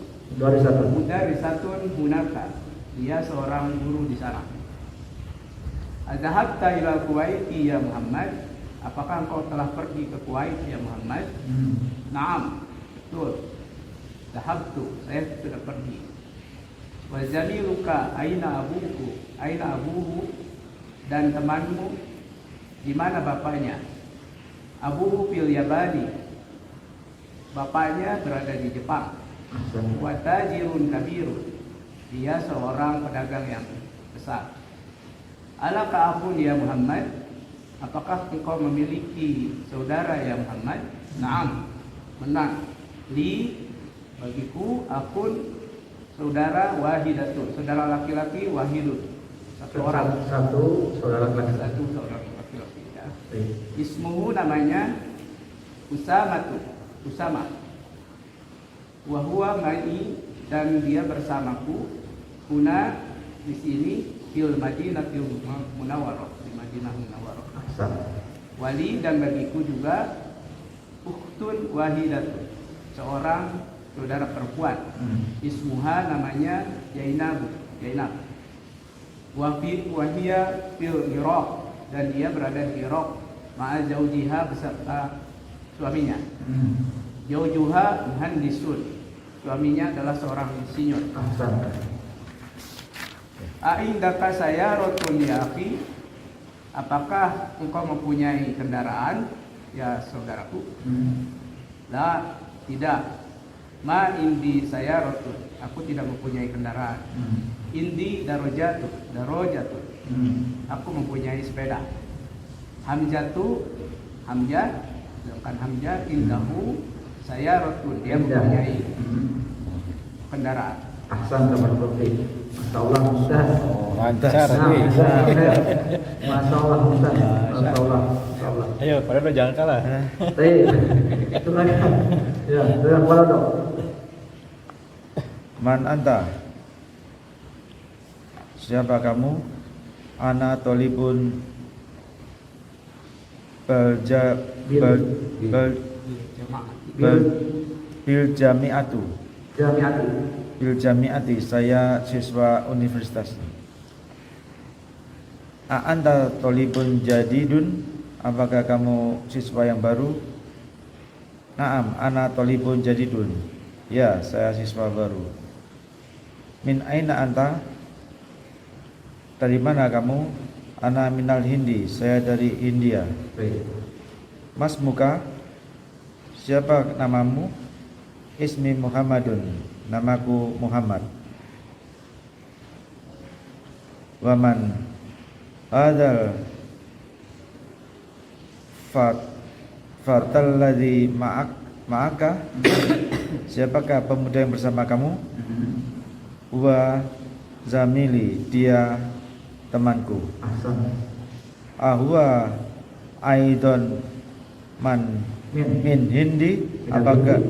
hunaka. Dia seorang guru di sana. Adzahabta ila Kuwait ya Muhammad? Apakah engkau telah pergi ke Kuwait ya Muhammad? Naam, betul. Dhahabtu, saya sudah pergi. Wa zamiluka aina abuhu, dan temanmu di mana bapaknya? Abuhu fil Yabani, bapaknya berada di Jepang. Wa tajirun kabirun, dia seorang pedagang yang besar. Alaka akhun ya Muhammad? Apakah engkau memiliki saudara ya Muhammad? Naam, benar. Li, bagiku, akun, saudara, wahidatun, saudara laki-laki, wahidun, satu orang. Satu saudara laki-laki. Satu saudara laki-laki ya. Ismuhu, namanya Usama. Wahuwa ma'i, dan dia bersamaku. Huna, di sini, fil Madinatul Munawwarah, di Madinah Munawwarah. Wali, dan bagiku juga ukhtun wahidatun, seorang saudara perempuan. Ismuha, namanya Zainab. Wahia fil Iraq, dan dia berada di Iraq. Ma'a zaujiha, beserta suaminya. Zaujuha muhandisun, suaminya adalah seorang insinyur. A'indaka sayaratun ya akhi? Apakah engkau mempunyai kendaraan ya saudaraku? La, tidak. Ma indi sayaratun, aku tidak mempunyai kendaraan. Indi darajatun, aku mempunyai sepeda. Hamzah, sedangkan Hamzah, indahu sayaratun, dia mempunyai kendaraan. Ahsan teman Profi. Masya Allah Ustaz. Lancar nih. Masya Allah Ustaz. Masya Allah. Ayo, pada jangan kalah. Itu kan. Ya, sudah kepala dong. Man anta? Siapa kamu? Ana tolibun bil jami'atu. Bil jami'ati, saya siswa universitas. Anta tolibun jadidun? Apakah kamu siswa yang baru? Naam, ana tolibun jadidun. Ya, saya siswa baru. Min aina anta? Dari mana kamu? Ana minal Hindi, saya dari India. Mas muka? Siapa namamu? Ismi Muhammadun, namaku Muhammad. Waman hadal fatal ladzi ma'aka? Siapakah pemuda yang bersama kamu? Wa zamili, dia temanku. Ahwa aidon man min Hindi? Apakah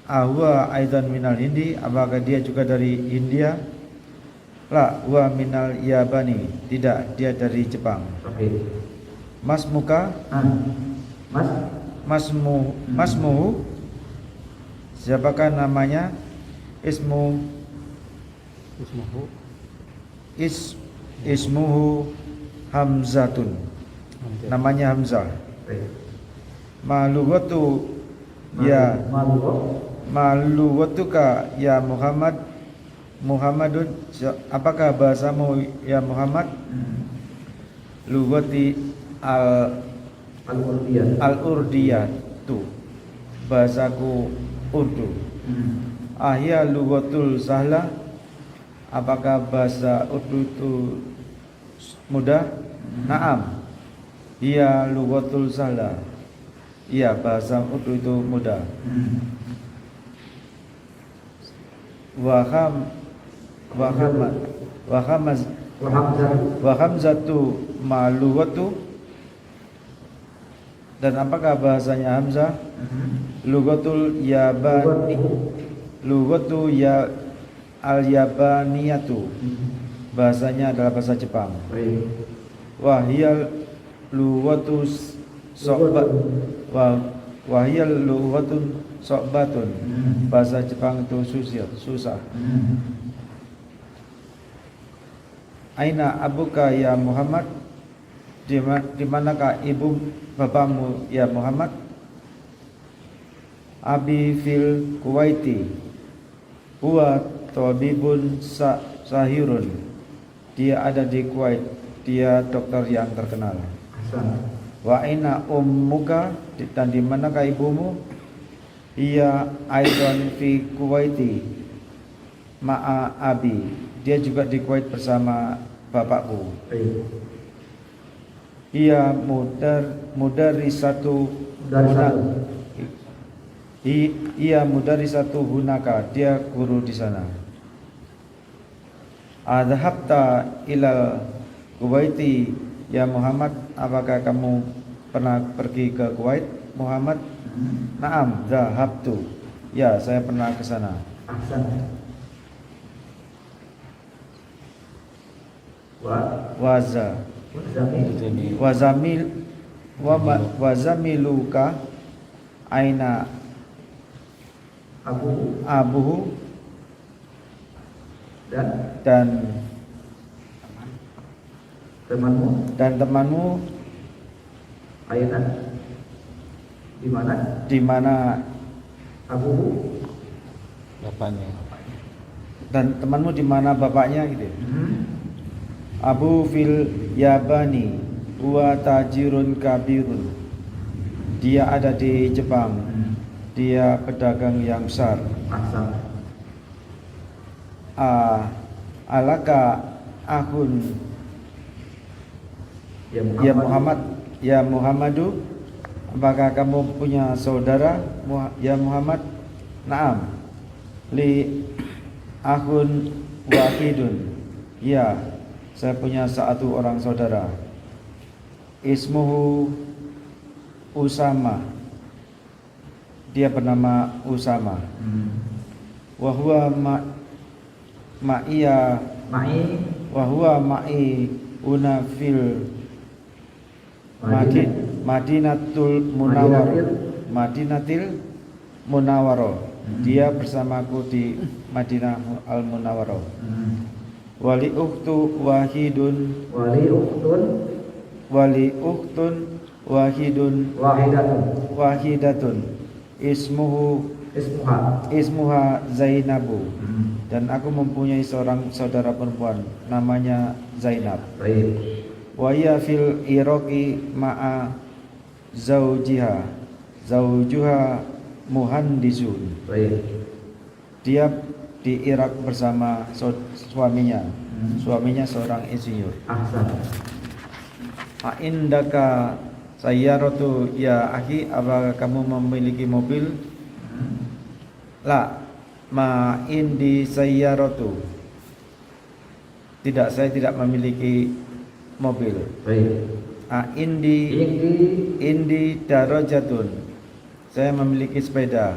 ahwa aidan minal Hindi? Apakah dia juga dari India? La, wa minal Yabani. Tidak, dia dari Jepang. Mas muka? Masmuhu? Siapakah namanya? Ismuhu Hamzatun. Namanya Hamzah. Maluwatu ya maluwatuka ya Muhammadun. Apakah bahasamu ya Muhammad? Luwati al-urdiyatu. bahasaku Urdu. Ahya lughatul sahla, apakah bahasa Urdu itu mudah? Naam. Iya lughatul sahla. Iya, bahasa Urdu itu mudah. Wa hamzatu ma lughatu, dan apakah bahasanya Hamzah? Lughatul yabani, lughatu ya al-yabaniyatu, bahasanya adalah bahasa Jepang. Wahiyal lughatu sobat, wahiyal lughatun sobatun, bahasa Jepang itu susah. Aina abuka ya Muhammad, di manakah ibu bapamu ya Muhammad? Abi fil Kuwaiti, huwa tabibun sahirun, dia ada di Kuwait, dia dokter yang terkenal. Wa aina ummuka, dan di manakah ibumu? Ia aidan fi Kuwaiti ma'a abi, dia juga di Kuwait bersama bapakku. Ia mudarisatu hunaka, dia guru di sana. Adhabta ilal Kuwaiti ya Muhammad, apakah kamu pernah pergi ke Kuwait Muhammad? Naam, dhahabtu, ya saya pernah ke sana. Wazamiluka aina abuhu, dan temanmu aina di mana abuhu, Bapaknya. dan temanmu di mana bapaknya gitu. Abu fil Yabani, huwa tajirun kabirun, dia ada di Jepang, dia pedagang yang besar. Alaka akhun ya Muhammad, ya Muhammadu, apakah kamu punya saudara ya Muhammad? Naam, li akhun wahidun, ya saya punya satu orang saudara. Ismuhu Usama, dia bernama Usama. Wahwa ma'i unafil Madinatul Munawwarah, dia bersamaku di Madinah al Munawwarah. Wali uhtun wahidatun ismuha Zainabu, dan aku mempunyai seorang saudara perempuan namanya Zainab. Wa hiya fil Iraqi ma'a zaujuha muhandisun, dia di Irak bersama suaminya seorang insinyur. Indaka sayyaratu ya akhi, apakah kamu memiliki mobil? La ma indi sayyaratu, tidak, saya tidak memiliki mobil. Indi darajatun, saya memiliki sepeda.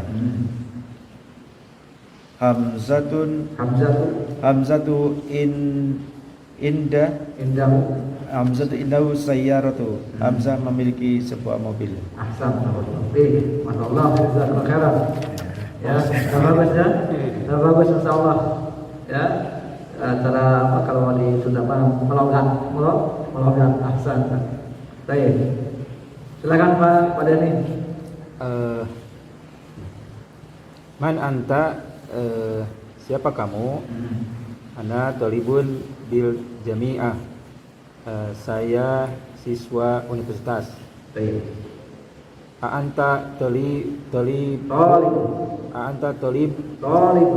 Hamzatu indahu sayyaratu, Hamzah memiliki sebuah mobil. Masya Allah, jazakallahu khairan. Ya, bagus ya, bagus insyaallah. Ya, cara apa kalau di Sunda melonggar, ahsan. Baik. Silakan Pak Dani. Man anta, siapa kamu? Ana thalibun bil jami'ah, saya siswa universitas. Baik. a'anta Talib. a'anta talib Talib.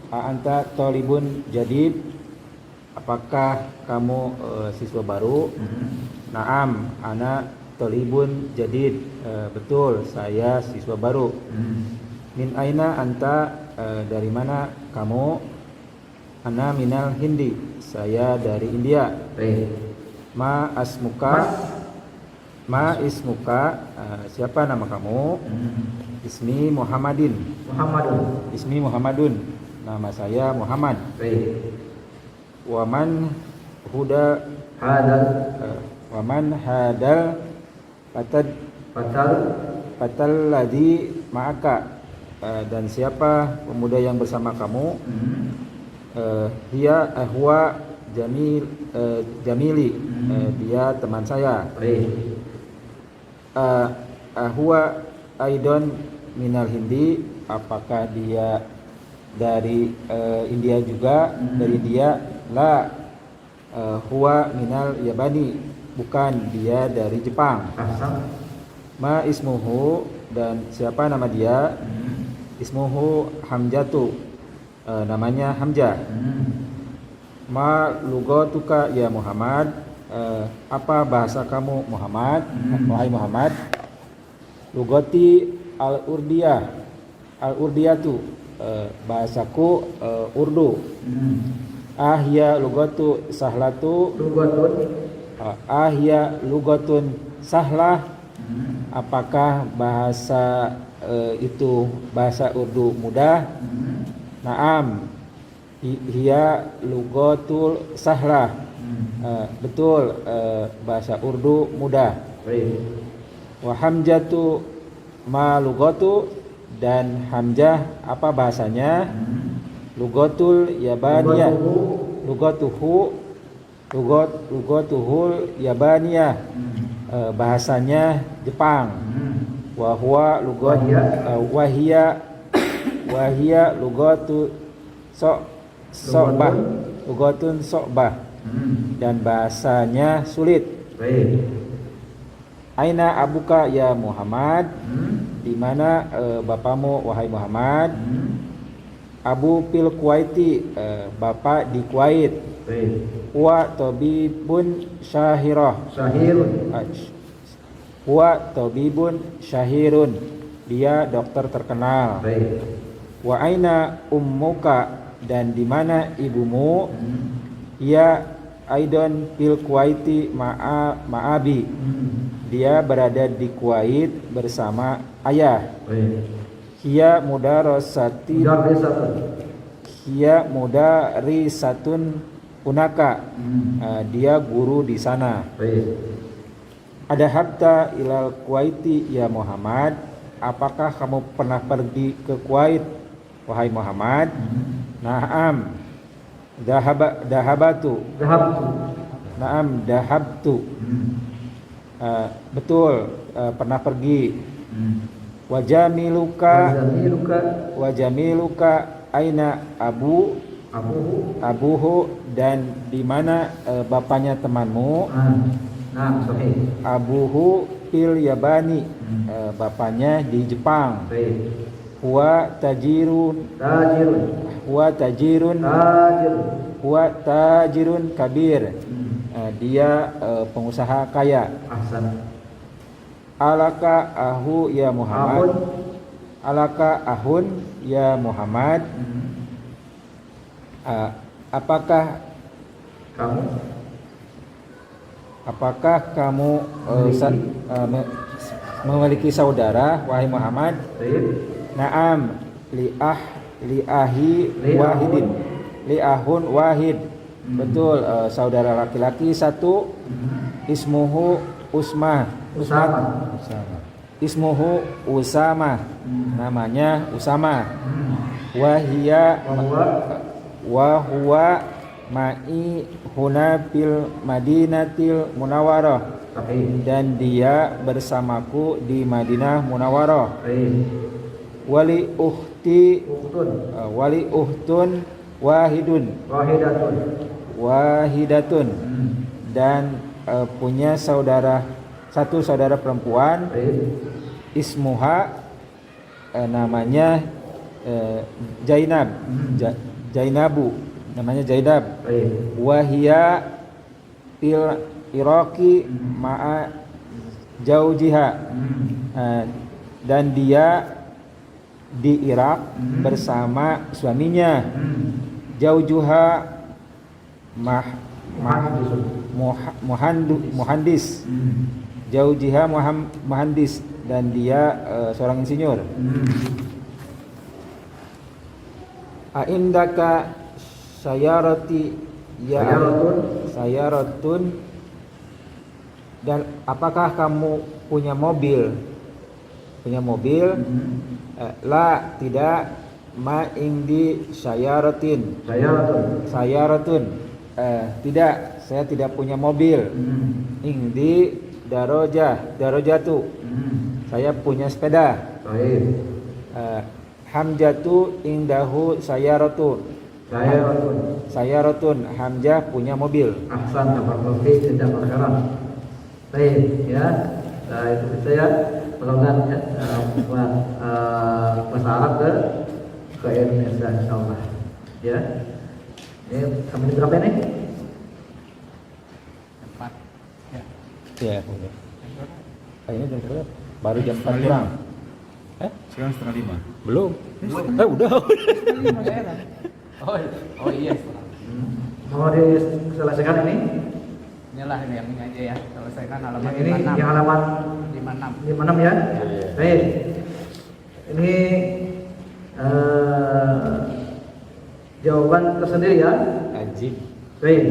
a'anta talibun jadid, apakah kamu siswa baru? Naam, ana talibun jadid. Betul, saya siswa baru. Min aina anta, dari mana kamu? Ana minal Hindi, saya dari India. Baik. Ma asmuka, ma ismuka, siapa nama kamu? Ismi Muhammadin, Muhammadun. ismi Muhammadun, nama saya Muhammad. Baik. Waman huda, Hadal. waman hadal Fatal. patal ladhi ma'aka, dan siapa pemuda yang bersama kamu? Dia huwa Jamili, dia teman saya. Baik. Huwa aidon minal Hindi, apakah dia dari India juga? Dari India. La, huwa minal Yabani, bukan, dia dari Jepang. Ahsan. Ma ismuhu, dan siapa nama dia? Ismuhu Hamjatu, namanya Hamzah. Ma lugatuka ya Muhammad, apa bahasa kamu Muhammad? Wahai Muhammad. Lugati al-urdiyatu, bahasaku Urdu. Ahya lugatu sahlatu, Lugatun. ahya lugatun sahlah, apakah bahasa itu bahasa Urdu mudah? Naam, hiya lugatul sahlah, betul, bahasa Urdu mudah. Baik. Wa hamjatu ma lugatu, dan Hamzah apa bahasanya? Lugatul yabaniyah, lugatuhul yabaniyah, bahasanya Jepang. Wa huwa lugat wahia lugatu so'bah, lugatun so'bah, dan bahasanya sulit. Baik. Aina abuka ya Muhammad, di mana bapamu wahai Muhammad? Abu fil Kuwaiti, bapak di Kuwait. Baik. Wa tabibun syahirah, Syahirun. wa tabibun syahirun, dia dokter terkenal. Baik. Wa aina ummuka, dan di mana ibumu? Ya aidon fil Kuwaiti ma'abi, dia berada di Kuwait bersama ayah. Baik. Hiya mudarasati, Mudarrisatun. hiya mudarisatun hunaka, dia guru di sana. Baik. Ada habta ilal Kuwaiti ya Muhammad, apakah kamu pernah pergi ke Kuwait wahai Muhammad? Naam, dahabatu, Dahabtu. naam dahabtu, betul, pernah pergi. Wajamiluka, wajamiluka aina abuhu, dan di mana bapaknya temanmu? Nah, sahih. Abuhu fil Yabani, bapaknya di Jepang. Baik. Huwa tajirun, Tajirun. huwa tajirun, Tajirun. huwa tajirun kabir, dia pengusaha kaya. Ahsan. Alaka ahu ya Muhammad, Ahun. alaka ahun ya Muhammad, apakah Kamu. kamu memiliki saudara wahai Muhammad? Baik. Naam, liahi wahidin, liahun wahid, betul, saudara laki-laki satu. Ismuhu Usmah, Usama. Ismuhu Usama, namanya Usama. Wahia wa huwa ma'i huna fil Madinatil Munawwarah, Sahih. dan dia bersamaku di Madinah Munawwarah. Baik. Wali uhti, Uhtun. wali uhtun wahidun, Wahidatun. wahidatun, dan punya satu saudara perempuan. Baik. ismuha namanya Jainab. Jainabu namanya Jainab. Baik. Wahia fil Iraqi ma'a jaujiha. Dan dia di Irak bersama suaminya. Jaujuha muhandis. Jaujiha muhandis dan dia seorang insinyur. Aindaka sayarati ya sayaratun, dan apakah kamu punya mobil? Punya mobil? La, tidak. Ma indi sayaratin. Sayaratun. Tidak, saya tidak punya mobil. Indi darajatu. Saya punya sepeda. Baik. Hamjatu indahu sayaratun. Sayaratun. Hamzah punya mobil. Ahsan, barakallahu fiik, tidak perkara. Baik, ya. Nah, itu saya mudah-mudahan ya bahasa Arab ke Indonesia insyaallah. Ya. Ini sampai berapa ini? 4. Ya. Ya, udah. Ini jam berapa? Baru jam 4 kurang. Sekarang 4:30. Belum. Udah. Oh iya. Mau diselesaikan ini? Inilah ini yang ini aja ya. Selesaikan halaman Yang ini 56. yang halaman 56. 56 ya. Iya. Baik. Ini jawaban tersendiri ya. Ajib. Baik.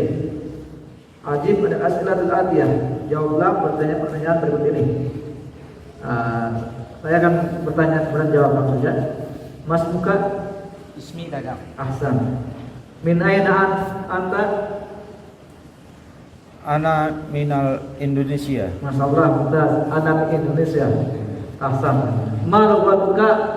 Ajib ada as'ilatul atiyah. Jawablah pertanyaan berikut ini. Saya akan bertanya kemudian jawab langsung saja. Mas muka Ismi Dadang. ahsan. Min aina anta? Ana minal Indonesia. Masyaallah, mumtaz. Anak Indonesia. Ahsan. Ma lughatuka?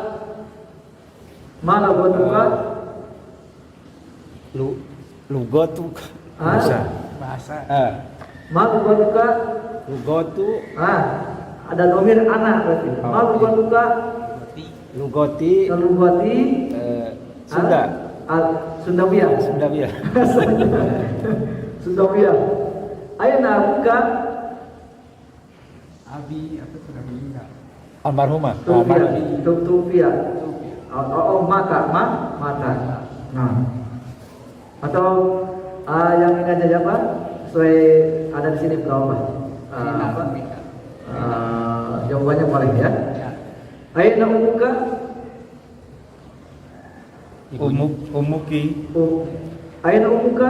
Lugatu. Bahasa. Ma lughatuka? Lugatu. Ada domir anak berarti. Ma lughatuka? Lugoti. Lughati Sunda. Sundawiyah. Sundawiyah. Sundawiyah. Aina buka? Abi apa sudah meninggal. Almarhumah. Tufia. Mata. Nah. Atau yang ini aja apa? Sesuai ada di sini berapa? Apa? Jawabannya boleh ya. Aina umuka? Umuki. Aina umuka?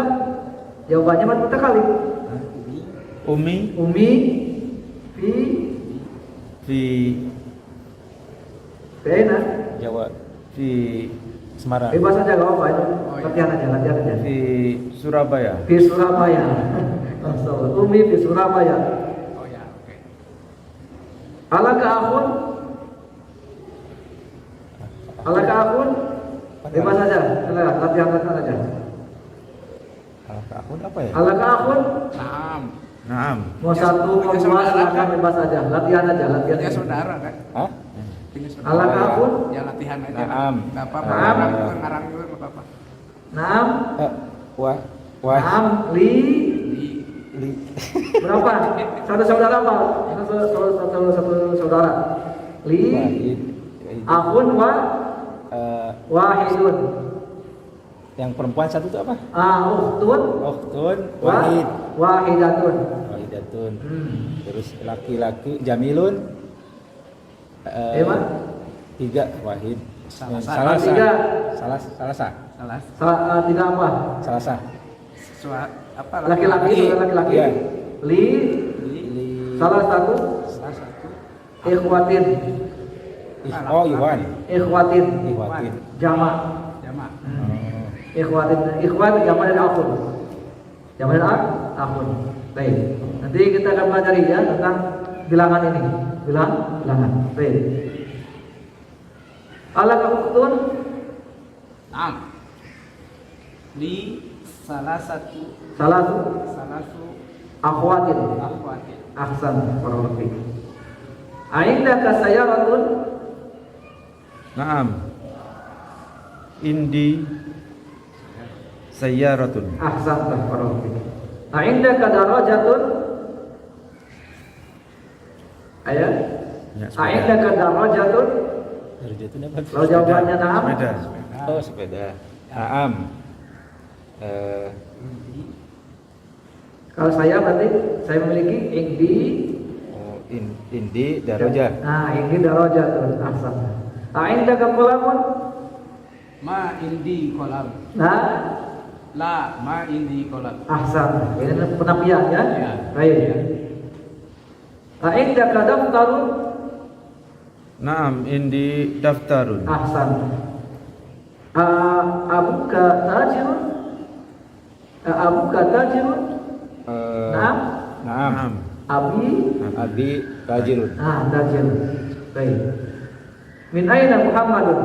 Jawabannya mutakallif. Umi fi aina? Jawa. Fi Semarang. Bebas aja gak apa-apa itu. Latihan aja. Fi Surabaya. Di Surabaya. Umi di Surabaya. Oh ya, oke. Alaka akhun? Bebas aja. Latihan aja. Akun apa ya? Alaka akhun? Naam. Mau satu, mau dua, silakan bebas aja. Latihan aja. Punya saudara kan? Hah? Punya saudara. Alaka akhun? Ya latihan aja. Naam. Enggak apa-apa. Naam. Ngarang juga enggak apa-apa. Naam. Wah. Naam. Li. Berapa? Satu saudara apa? Satu saudara. Li. Akhun wa. Wahidun. Yang perempuan satu itu apa? Ukhtun. Ukhtun. Wahid. Wahidatun. Wahidatun. Terus laki-laki Jamilun. Tiga. Wahid. Salah. Tiga. Salasa. Tiga apa? Salasa. Apa Laki-laki. Iya. Li. Salah satu. Ikhwatin. Iwan. Ikhwatin. Jamak. Ikhwat jamak dari akhun. Jamak dari akhun. Baik. Nanti kita akan pelajari ya tentang bilangan ini. Bilangan. Baik. Alaka ukhtun? Naam. Li salah satu Akhwatin. akhwatin. Ahsan. Barakallahu fiik. Aindaka sayaratun? Naam. Indi sayyaratun. Ahsanta barakallahu fik. Aindaka darajatun? Ayat. Ya, sepeda. Aindaka darajatun? Kalau jawabannya na'am, Sepeda. Oh, sepeda. Naam. kalau saya berarti saya memiliki indi. Oh, indi darajah. Nah, indi darajatun. Ahsanta. Aindaka qalamun? Ma indi kolam. Nah, La ma indi kolam. ahsan. Ini penafian ya. Ya. Baik. Indaka daftarun? Naam, indi daftarun. Ahsan. Abuka tajirun? Abuka tajirun? Naam. Naam. Abi? Abi tajirun. Tajirun. Baik. Min aina Muhammadun?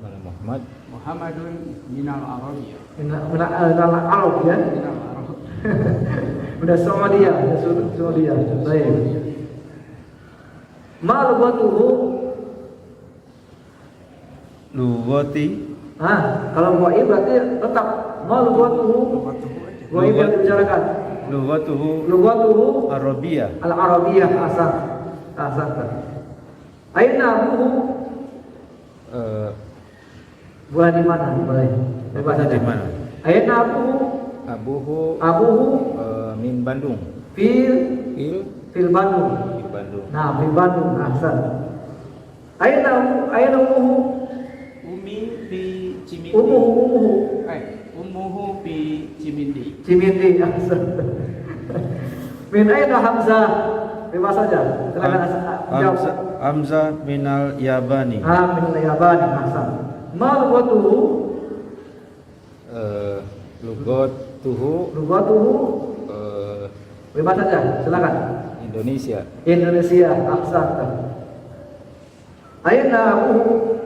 Mana Muhammad? Muhammadun minal Arabiyah. Min al-Arab ya. Minal Arab. Udah Saudiyah, Saudiyah. Baik. Ma lugatuhu? Luwati. Kalau ghaib berarti tetap ma lugatuhu. Ghaib yang dibicarakan. Luwatuhu Lugatuhu Arabiyah. al-Arabiyah asal. Asal. Aina abuhu? Bulan di mana? Boleh. Bebas Di saja. mana? Aina abuhu? Abuhu Min Bandung. fil Fil Bandung. di Bandung. Nah, fil Bandung asal. Aina umuhu? Umi fi Cimindi. Umuhu. Umuhu fi Cimindi. Cimindi asal. Min aina Hamzah? Bebas saja. Silakan jawab. Hamzah minal Yabani. Min Yabani asal. Ma lugatuhu? Lugatuhu Lugatuhu bebas saja. Silakan. Indonesia. Indonesia ahsan. Aina abuhu?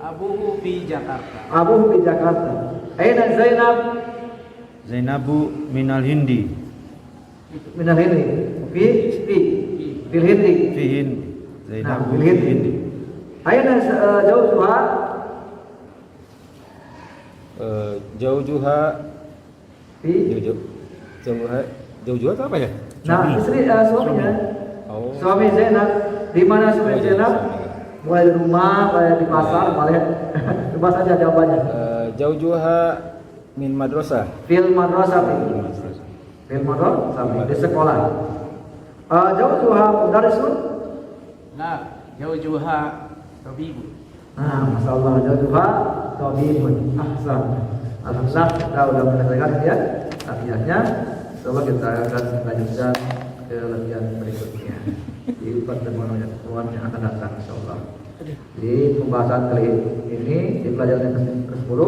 Abuhu fi Jakarta. Abuhu di Jakarta. Aina Zainab? Zainabu minal Hindi. Minal Hindi. Fil Hindi. Fi Hindi. Zainabu Fil fi Hindi. Hindi. Aina Jauzuha? Jaujuha Fi. Jaujuha itu apa ya? Nah, istri suaminya. Oh. Suami Zainab. Di mana suami Zainab? Mulai di rumah, mulai di pasar, balik. Bebas saja jawabannya. Jaujuha min madrasah. Fil madrasah. Fil madrasah di sekolah. Jauzuha mudarisun? La jaujuha tabibu. Masyaallah jauzuha tabibun. Ahsan. Alhamdulillah kita sudah menyelesaikan ya latihannya. Coba kita akan lanjutkan ke latihan berikutnya di pertemuan yang akan datang insyaallah. Di pembahasan kali ini di pelajaran yang ke-10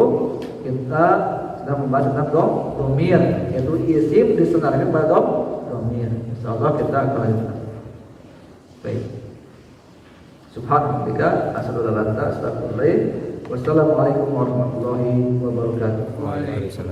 kita sedang membahas tentang dhamir, yaitu isim disandarkan pada dhamir. Insyaallah kita akan lanjutkan. Baik. Subhanallah, asyhadu an la ilaha illa anta, astaghfiruka wa atubu ilaik. Wassalamualaikum warahmatullahi wabarakatuh. Waalaikumsalam.